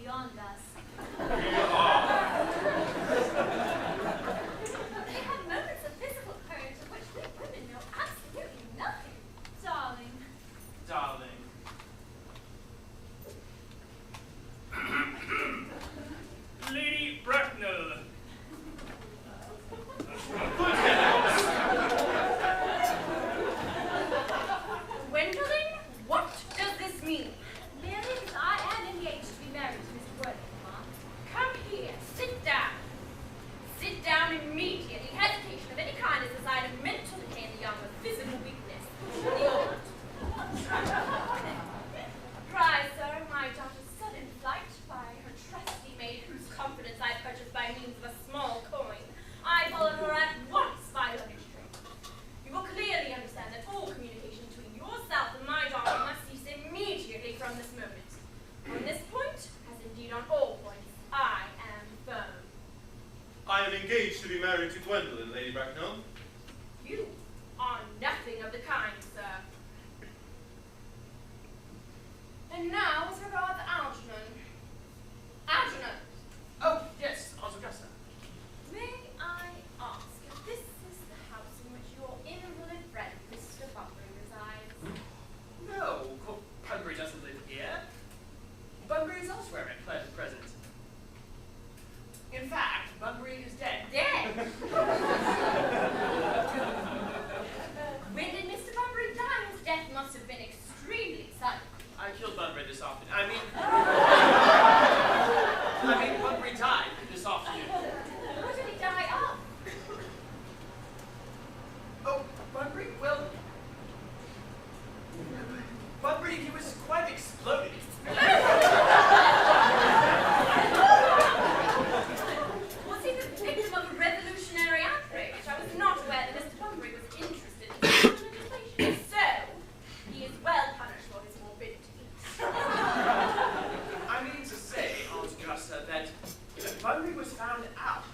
beyond us. We are. They have moments of physical courage of which we women know absolutely nothing. Darling. Darling. Lady Bracknell. Good heavens! Gwendolyn, what does this mean? Merely that I am engaged to be married to Mr. Worthing, Mama. Come here, sit down. Sit down immediately. Hesitation of any kind is a sign of mental decay in the young, of physical weakness in the old. Rise, sir, my daughter's sudden flight by her trusty maid, whose confidence I purchased by means of a small coin. I followed her at once by luggage train. You will clearly understand that all communication between yourself and my daughter must cease immediately from this moment. On this point, as indeed on all points, I am firm. I am engaged to be married to Gwendolyn, Lady Bracknell. You are nothing of the kind, sir. And now, as regards Algernon. Algernon, Oh, yes, Aunt Augusta. may I ask if this is the house in which your invalid friend, Mr. Bunbury, resides? No, Bunbury doesn't live here. Bunbury is elsewhere at present. In fact, Bunbury is dead. Dead? When did Mr. Bunbury die? His death must have been extremely sudden. I killed Bunbury this afternoon. I mean, Bunbury died this afternoon. What did he die of? Oh, Bunbury? Well, Bunbury, he was quite exploded. Was he the victim of a revolutionary outrage? I was not aware that Mr. Bunbury was interested in civil legislation. If so, he is well punished for his morbidity. I mean to say, Aunt Augusta, that Bunbury was found out.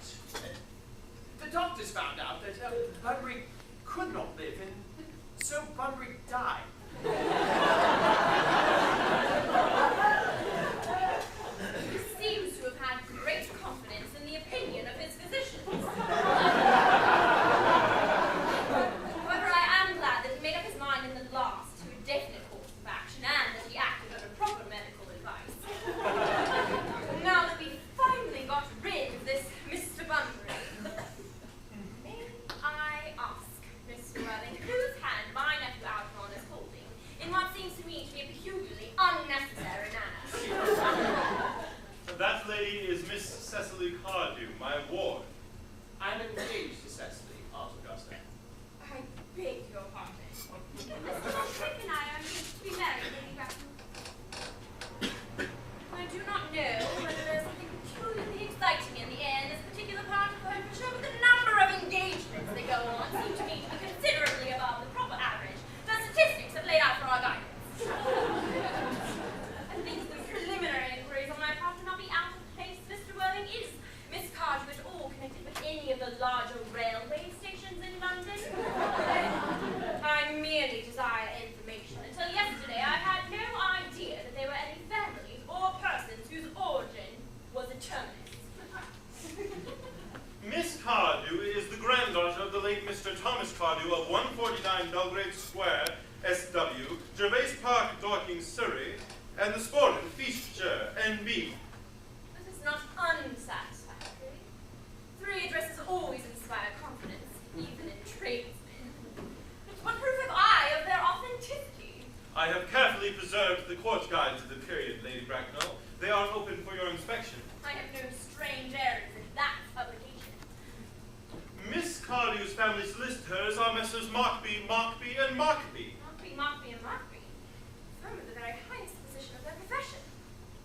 The doctors found out that Bunbury could not live, and so Bunbury died. He seems to have had great confidence in the opinion of his physicians. However, I am glad that he made up his mind in the last to a definite course of action, and that he acted under proper medical advice. Now that we've finally got rid of this Mr. Bunbury, may I ask, Mr. Worthing, whose hand my nephew Algernon is holding in what seems to me to be a peculiarly unnecessary manner? That lady is Miss Cecily Cardew, my ward. I'm engaged to Cecily, Aunt Augusta. I beg your pardon. Mr. Bunbury and I are engaged to be married, Lady Bracknell. I do not know whether there's something peculiarly exciting in the air in this particular part of Hertfordshire, but the number of engagements that go on seem to me to be considerably above the proper average. The statistics have laid out for our guidance. I think the preliminary inquiries on my part will not be out of place, Mr. Worthing. Is Miss Cardew at all connected with any of the larger railway stations in London? I merely desire information. Until yesterday, I had no idea that there were any families or persons whose origin was a terminus. Miss Cardew is the granddaughter of the late Mr. Thomas Cardew of 149 Belgrave Square, SW, Gervais Park, Dorking, Surrey, and the Sporting, Feastshire, NB. This is not unsatisfactory. 3 addresses always inspire confidence, even in tradesmen. But what proof have I of their authenticity? I have carefully preserved the court guides of the period, Lady Bracknell. They are open for your inspection. I have no strange errands in that publication. Miss Cardew's family solicitors are Messrs. Markby, Markby, and Markby. Markby, and Markby. Some of the very highest position of their profession.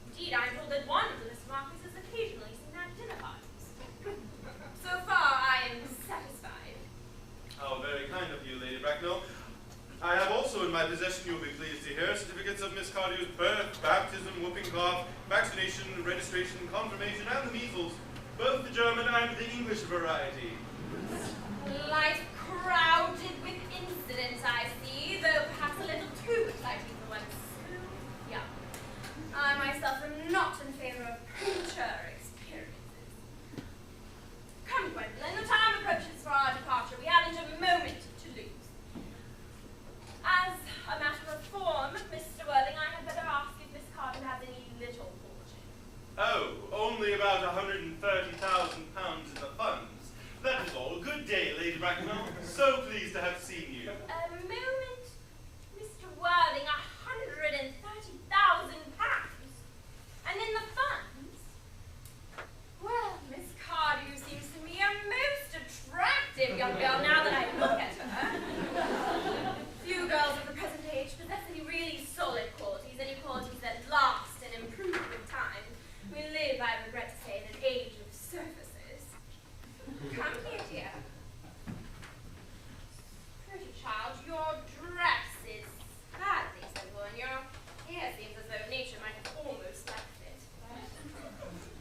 Indeed, I am told that one of the Miss Markbys is occasionally seen at dinner parties. So far, I am satisfied. How very kind of you, Lady Bracknell. I have also in my possession, you'll be pleased to hear, certificates of Miss Cardew's birth, baptism, whooping cough, vaccination, registration, confirmation, and the measles, both the German and the English variety. Life crowded with incidents, I see, though perhaps a little too exciting for one so young. I myself am not in favor of Oh, only about £130,000 in the funds. That is all. Good day, Lady Bracknell. So pleased to have seen you. A moment, Mr. Worthing, £130,000. And in the funds? Well, Miss Cardew seems to me a most attractive young girl now that I look at her. Few girls of the present age possess any really solid qualities, any qualities that last and improve with time. We live, I regret to say, in an age of surfaces. Come here, dear. Pretty child, your dress is sadly simple, and your hair seems as though nature might have almost left it.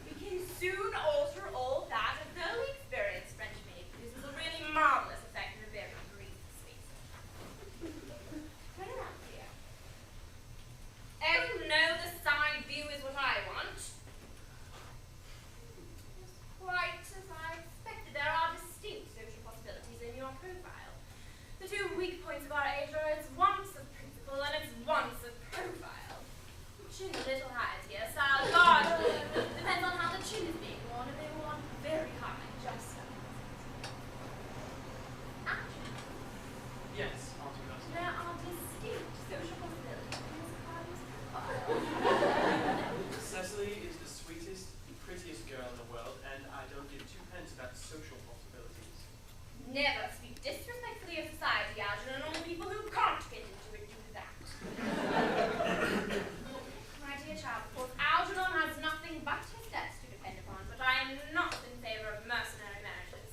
We can soon alter all that, as though experienced French maid produces a really marvelous effect in a very brief space. Turn around, dear. Oh no, the side view is what I want. Quite as I expected, there are distinct social possibilities in your profile. The two weak points of our age are its wants of principle and its wants of profile. Chin a little higher, dear. Style largely depends on how the chin is being worn, and they were worn very high, just so. Actually, Yes, Aunt Augusta. there are distinct social possibilities in Miss Cardew's profile. Cecily is the sweetest, prettiest girl in the world, and I don't give two pence about social possibilities. Never speak disrespectfully of society, Algernon, and only people who can't get into it do that. My dear child, of course, Algernon has nothing but his debts to depend upon, but I am not in favor of mercenary marriages.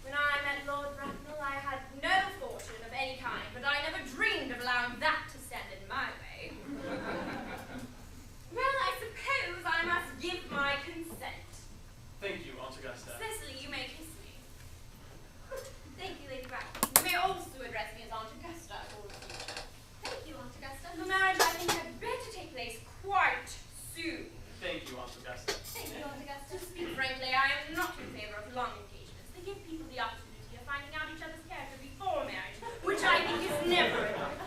When I met Lord Bracknell, I had no fortune of any kind, but I never dreamed of allowing that to stand in my way. Well, I suppose I must give my consent. Thank you, Aunt Augusta. Cecily, you may kiss me. Thank you, Lady Bracknell. You may also address me as Aunt Augusta for the future. Thank you, Aunt Augusta. The marriage, I think, had better take place quite soon. Thank you, Aunt Augusta. Thank you, Aunt Augusta. To speak frankly, I am not in favor of long engagements. They give people the opportunity of finding out each other's character before marriage, which I think is never enough.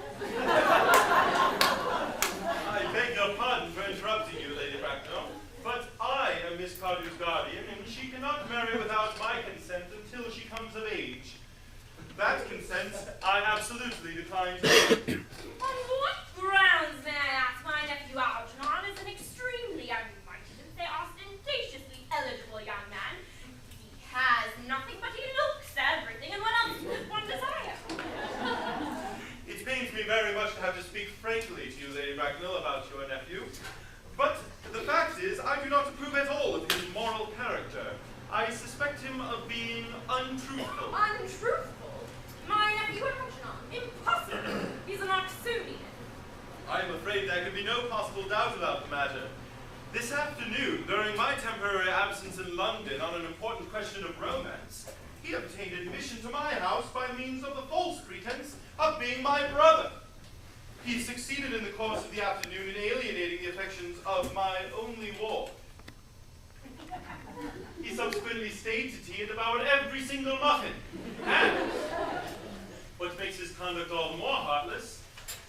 I beg your pardon for interrupting you, Lady Bracknell, but I am Miss Cardew's guardian, and she cannot marry without my consent until she comes of age. That consent I absolutely decline to give. On what grounds, may I ask, my nephew Algernon is an extremely unrighted and say ostentatiously eligible young man. He has nothing, but he looks everything, and what else does one desire? It pains me very much to have to speak frankly to you, Lady Bracknell, about your nephew, but the fact is I do not approve at all of his moral character. I suspect him of being untruthful. Untruthful? My nephew Algernon? Impossible! He's an Oxonian. I am afraid there can be no possible doubt about the matter. This afternoon, during my temporary absence in London on an important question of romance, he obtained admission to my house by means of the false pretense of being my brother. He succeeded in the course of the afternoon in alienating the affections of my only ward. He subsequently stayed to tea and devoured every single muffin. And what makes his conduct all the more heartless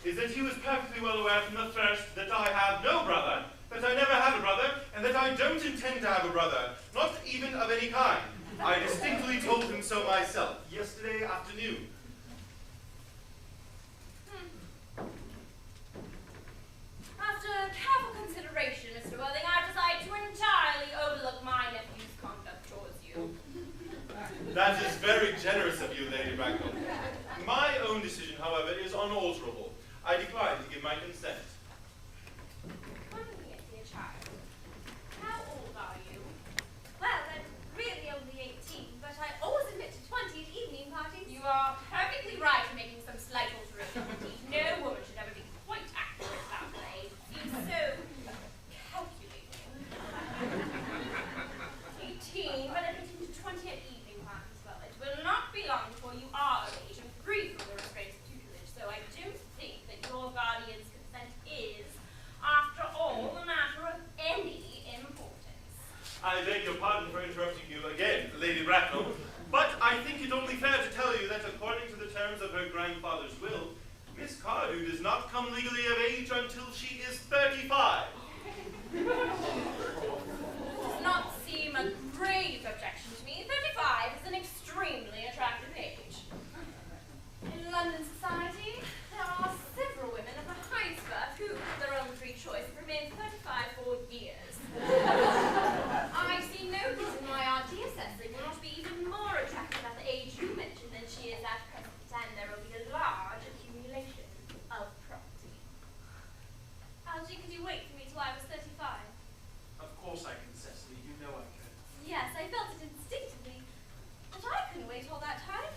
is that he was perfectly well aware from the first that I have no brother, that I never had a brother, and that I don't intend to have a brother, not even of any kind. I distinctly told him so myself yesterday afternoon. After careful consideration, Mr. Worthing, I decide to entirely overlook my nephew's conduct towards you. That is very generous of you, Lady Bracknell. My own decision, however, is unalterable. I decline to give my consent. Come here, dear child. How old are you? Well, I'm really only 18, but I always admit to 20 at evening parties. You are perfectly right in making some slight alteration. Indeed, no woman should ever be quite accurate about her age. It seems so calculating. 18, but admitting to 20 at evening parties. Well, it will not be long before you are of age and free from the restraints of tutelage, so I do think that your guardian's consent is, after all, a matter of any importance. I beg your pardon for interrupting you again, Lady Bracknell, but I think it only fair to tell you that according to the terms of her grandfather's will, Miss Cardew does not come legally of age until she is 35. wait all that time.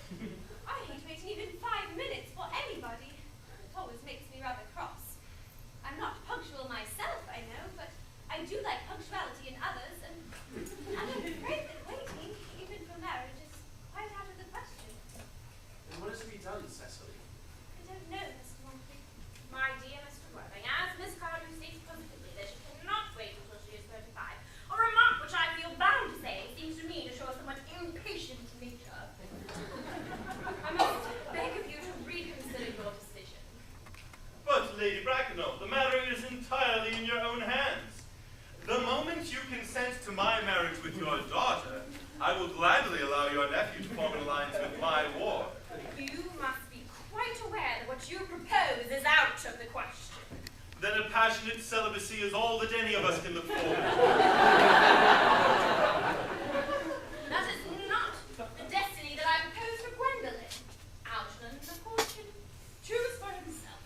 I hate waiting even 5 minutes for anybody. It always makes me rather cross. I'm not punctual myself, I know, but I do like punctuality in others, and I'm afraid that waiting, even for marriage, is quite out of the question. And what is to be done, Cecily? I don't know, Mr. Moncrief. My dear Mr. Worthing, as Miss Cardew states positively that she cannot wait until she is 35, a remark which I feel bound to say seems to me to show a somewhat impatient nature. I must beg of you to reconsider your decision. But, Lady Bracknell, the matter is entirely in your own hands. The moment you consent to my marriage with your daughter, I will gladly allow your nephew to form an alliance with my ward. You must be quite aware that what you propose is out of the question. Then a passionate celibacy is all that any of us can look forward to. That is not the destiny that I propose for Gwendolyn. Algernon, of course, can choose for himself.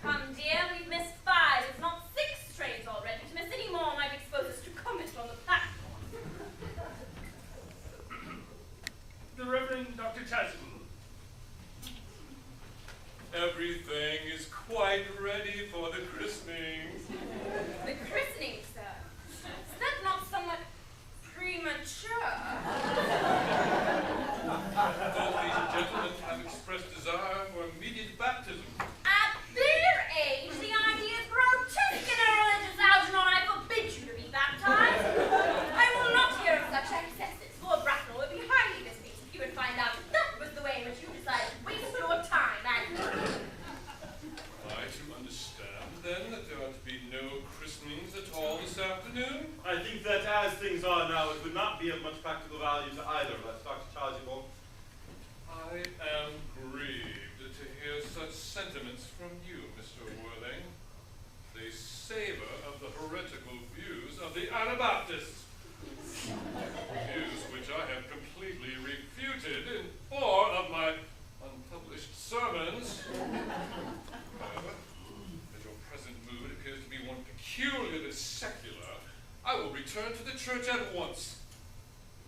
Come, dear, we've missed 5, if not 6 trains already. To miss any more might expose us to comment on the platform. The Reverend Dr. Chasuble. Everything is quite ready for the christenings. The christening, sir. Is that not somewhat premature? Both these gentlemen have expressed desire for immediate baptism. At their age, the idea is grotesque in a religious Algernon. I forbid you to be baptized. I will not hear of such excesses. Lord Bracknell would be highly displeased if you would find out that was the way in which you decided to waste your time. And I to understand, then, that there are to be no christenings at all this afternoon? I think that as things are now, it would not be of much practical value to either of us, Dr. Chasuble. I am grieved to hear such sentiments from you, Mr. Worthing. They savor of the heretical views of the Anabaptists. Views which I have completely refuted in 4 of my unpublished sermons. However, as your present mood appears to be one peculiarly secular, I will return to the church at once.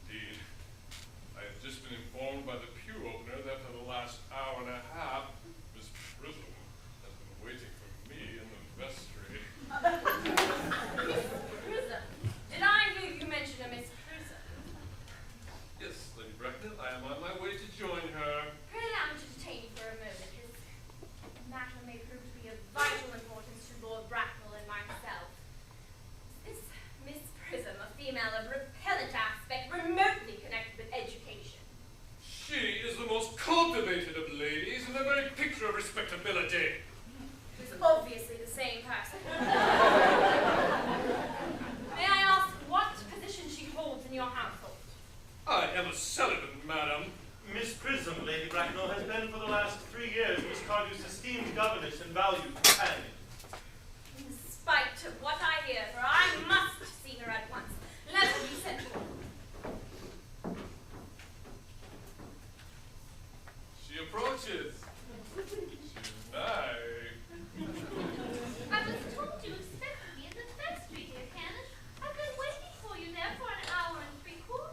Indeed, I have just been informed by the pew opener that for the last hour and a half, Miss Prism has been waiting for me in the vestry. Miss Prism? Did I hear you mention a Miss Prism? Yes, Lady Bracknell, I am on my way to join her. Pray allow me to detain you for a moment. His matter may prove to be of vital importance to Lord Bracknell and myself. Is this Miss Prism a female of repellent aspect, remotely connected with education? She is the most cultivated of ladies and the very picture of respectability. It is obviously the same person. May I ask what position she holds in your household? I am a celibate, madam. Miss Prism, Lady Bracknell, has been for the last 3 years Miss Cardew's esteemed governess and valued companion. In spite of what I hear, for I must see her at once. Let her be sent for. She approaches. She's nigh. I was told you expected me in the vestry, dear Canon. I've been waiting for you there for an hour and 3/4.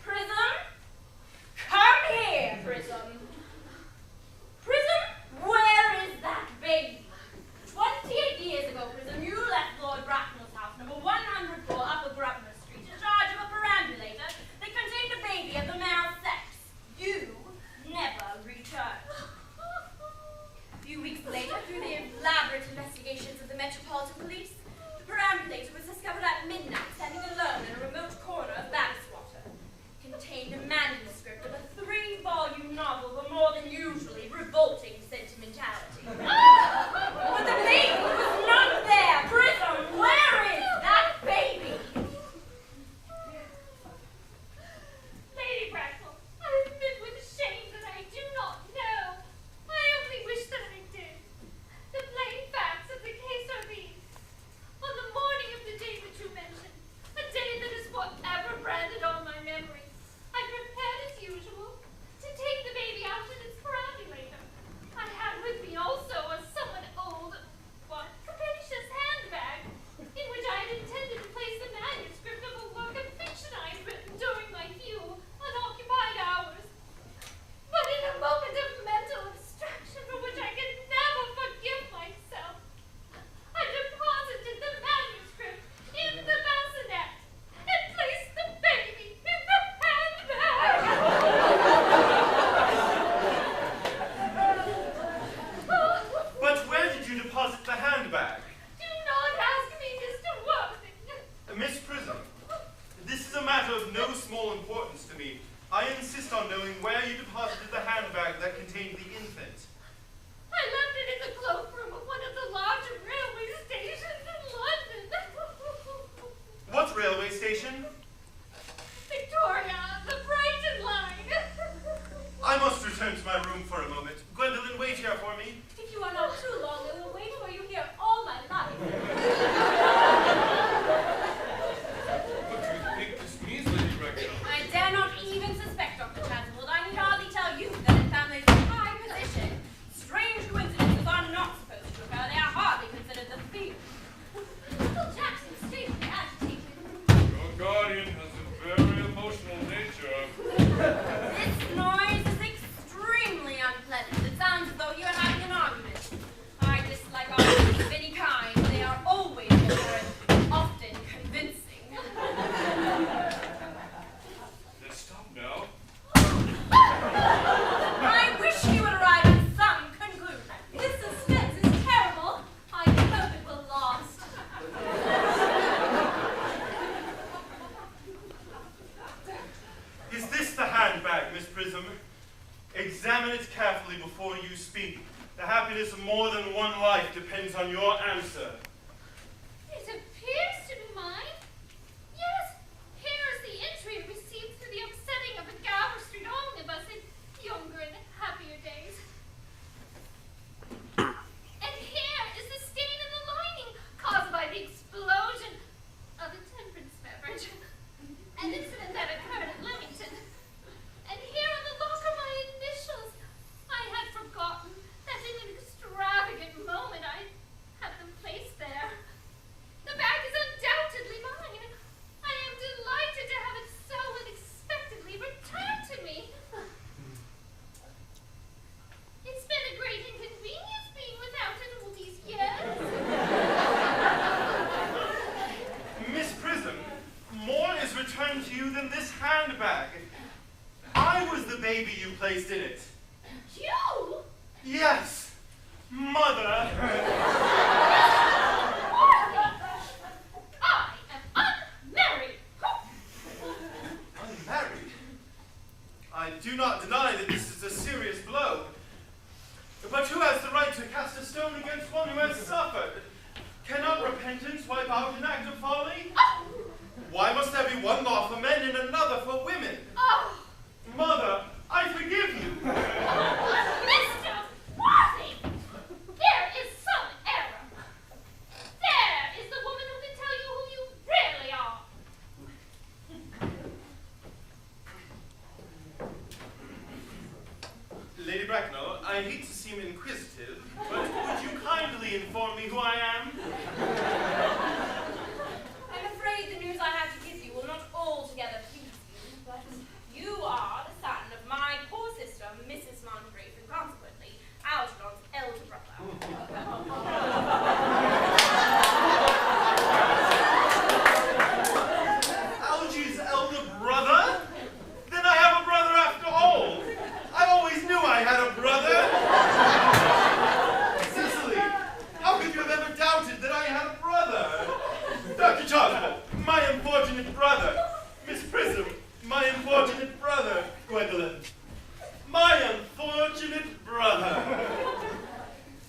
Prism? Come here, Prism. Prism, where is that baby? on knowing where you deposited the handbag that contained the infant. I left it in the cloakroom of one of the larger railway stations in London. What railway station? Victoria, the Brighton line. I must return to my room for a moment. Gwendolyn, wait here for me. If you are not too long, I will wait for you here all my life. What do you think this means, Lady Bracknell? I dare not even suspect, Dr. Chatterwood. I need hardly tell you that in families of high position, strange coincidences are not supposed to occur. They are hardly considered the thief. Uncle Jackson stayed agitated. Your guardian has a very emotional nature. This noise is extremely unpleasant. It sounds as though you are having an argument. I dislike arguments of any kind. They are always boring, often convincing. Let's stop now. I wish you would arrive at some conclusion. This suspense is terrible. I hope it will last. Is this the handbag, Miss Prism? Examine it carefully before you speak. The happiness of more than one life depends on your answer. It appears to be mine. Yes, here is the entry received through the upsetting of a Gower Street omnibus in younger and happier days. And here is the stain in the lining caused by the explosion of a temperance beverage. An incident that occurred at Leamington. And here on the locker my initials. I had forgotten that in an extravagant moment I had them placed there. The bag is undoubtedly mine. I am delighted to have it so unexpectedly returned to me. It's been a great inconvenience being without it all these years. Miss Prism, more is returned to you than this handbag. I was the baby you placed in it. You? Yes, Mother. I am unmarried. Unmarried? I do not deny that this is a serious blow. But who has the right to cast a stone against one who has suffered? Cannot repentance wipe out an act of folly? Oh! Why must there be one law for men and another for women? Oh! Mother, I forgive you. Mr. Worthing! There is some error. There is the woman who can tell you who you really are. Lady Bracknell, I hate to seem inquisitive, but would you kindly inform me who I am? I'm afraid the news I have to give you will not altogether please you, but you are the son of my poor sister, Mrs. Moncrief, and consequently Algernon's elder brother. Algy's elder brother? Then I have a brother after all. I always knew I had a brother. Cicely, how could you have ever doubted that I had a brother? Dr. Choswell, my unfortunate brother. Miss Prism, my unfortunate brother. Gwendolyn, my unfortunate brother.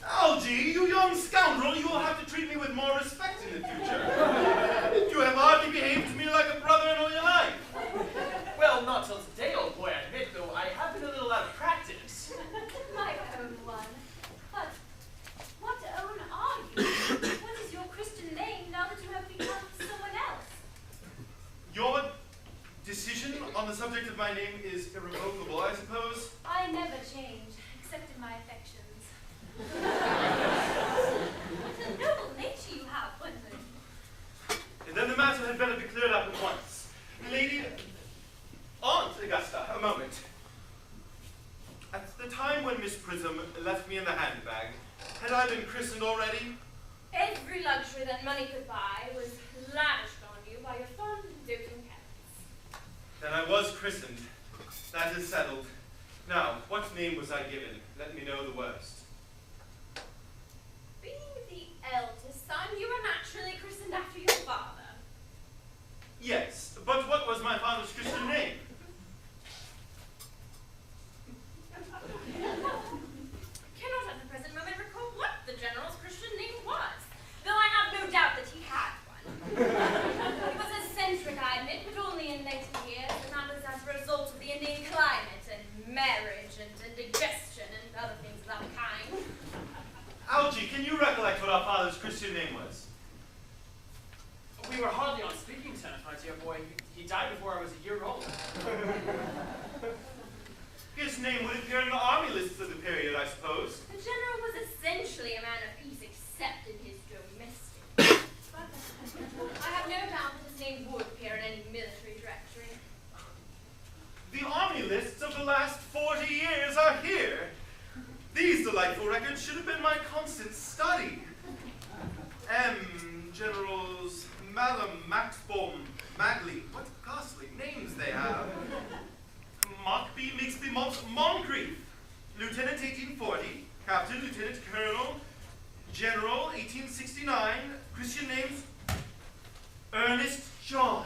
Algy, you young scoundrel, you will have to treat me with more respect in the future. You have hardly behaved to me like a brother in all your life. Well, not till today, old boy, I admit, though I have been a little out of practice. My own one. But what own are you? What is your Christian name now that you have become someone else? Your decision on the subject of my name is irrevocable, I suppose. I never change, except in my affections. What a noble nature you have, Gwendolyn. And then the matter had better be cleared up at once. Lady Aunt Augusta, a moment. At the time when Miss Prism left me in the handbag, had I been christened already? Every luxury that money could buy was lavished on you by your fond and doting parents. Then I was christened. That is settled. Now, what name was I given? Let me know the worst. Being the eldest son, you were naturally christened after your father. Yes, but what was my father's Christian name? died before I was a year old. His name would appear in the army lists of the period, I suppose. The general was essentially a man of peace, except in his domestic. I have no doubt that his name would appear in any military directory. The army lists of the last 40 years are here. These delightful records should have been my constant study. Generals Malum, Maxbaum, Magley, what ghastly names they have. Mockbee, Mixby, Moncrief, Lieutenant 1840, Captain, Lieutenant Colonel, General 1869, Christian names, Earnest John.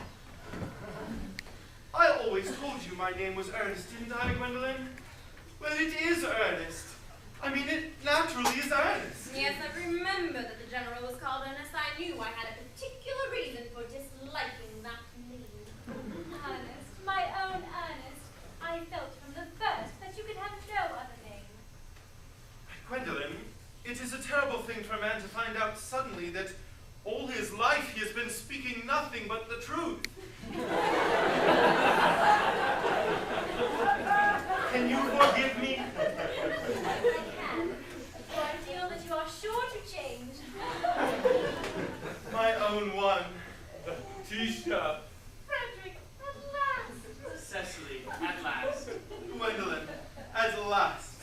I always told you my name was Earnest, didn't I, Gwendolyn? Well, it is Earnest. I mean, it naturally is Earnest. Yes, I remember that the general was called Earnest. I knew I had a particular reason for disliking that name. Ernest, my own Ernest. I felt from the first that you could have no other name. Gwendolyn, it is a terrible thing for a man to find out suddenly that all his life he has been speaking nothing but the truth. Can you forgive me? I can, for I feel that you are sure to change. My own one. Tisha. Frederick, at last. Cecily, at last. Gwendolyn, at last.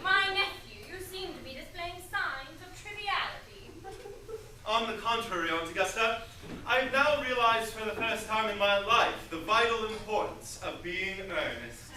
My nephew, you seem to be displaying signs of triviality. On the contrary, Aunt Augusta, I've now realized for the first time in my life the vital importance of being earnest.